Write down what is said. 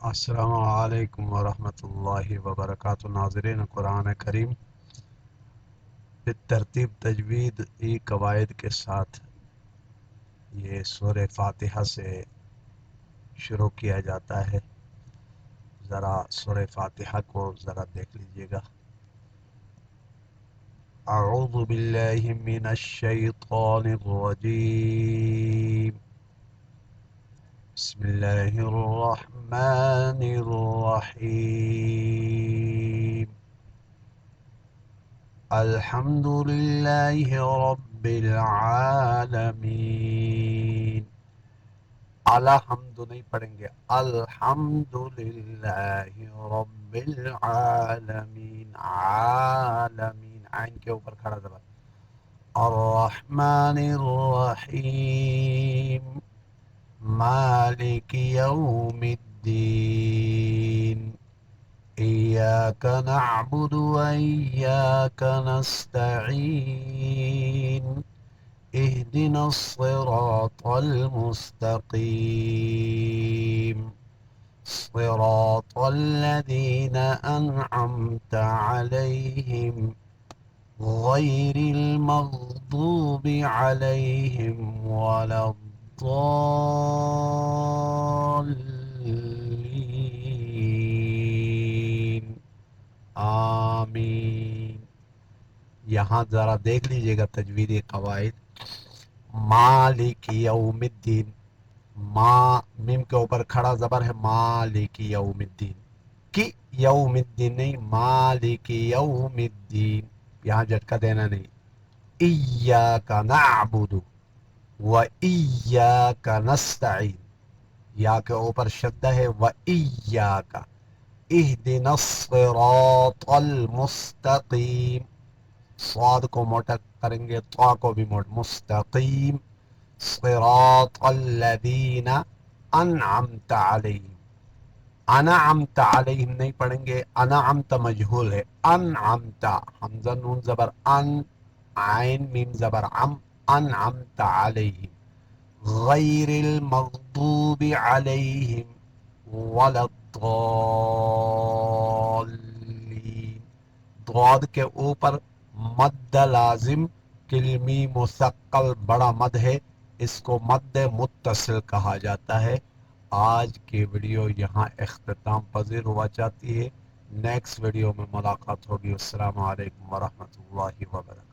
السلام علیکم ورحمۃ اللہ وبرکاتہ ناظرین قرآن کریم بالترتیب تجوید قواعد کے ساتھ یہ سورہ فاتحہ سے شروع کیا جاتا ہے۔ ذرا سورہ فاتحہ کو ذرا دیکھ لیجئے گا۔ اعوذ باللہ من الشیطان الرجیم، بسم اللہ الرحمن الرحیم، الحمد للہ رب العالمین۔ الحمد نہیں پڑھیں گے، الحمد للہ رب العالمین، عالمین عین کے اوپر کھڑا زبر، الرحمن الرحیم، مالک یوم الدین، إياك نعبد وإياك نستعين، اهدنا الصراط المستقيم، صراط الذين أنعمت عليهم غير المغضوب عليهم ولا الضالين، آمین۔ یہاں ذرا دیکھ لیجئے گا تجویدی قواعد۔ مالک یوم الدین، ما میم کے اوپر کھڑا زبر ہے، مالک یوم الدین، کی یوم الدین نہیں، مالک یوم الدین، یہاں جھٹکا دینا نہیں۔ ایاک نعبد و ایاک نستعین، یا کے اوپر شدہ ہے، و ایاک، اہدنا الصراط المستقیم، صاد کو موٹا کریں گے، طا کو بھی موٹا، مستقیم، صراط الذین انعمت علیہم، انعمت علیہم نہیں پڑھیں گے، انعمت مجہول ہے، انعمت، حمزہ نون زبر ان، عین میم زبر عم، انعمت علیہم، غیر المغضوب علیہم ولا الضالین، ضاد کے اوپر مد لازم، کلمی مثقل بڑا مد ہے، اس کو مد متصل کہا جاتا ہے۔ آج کی ویڈیو یہاں اختتام پذیر ہوا چاہتی ہے، نیکسٹ ویڈیو میں ملاقات ہوگی۔ السلام علیکم ورحمۃ اللہ وبرکاتہ۔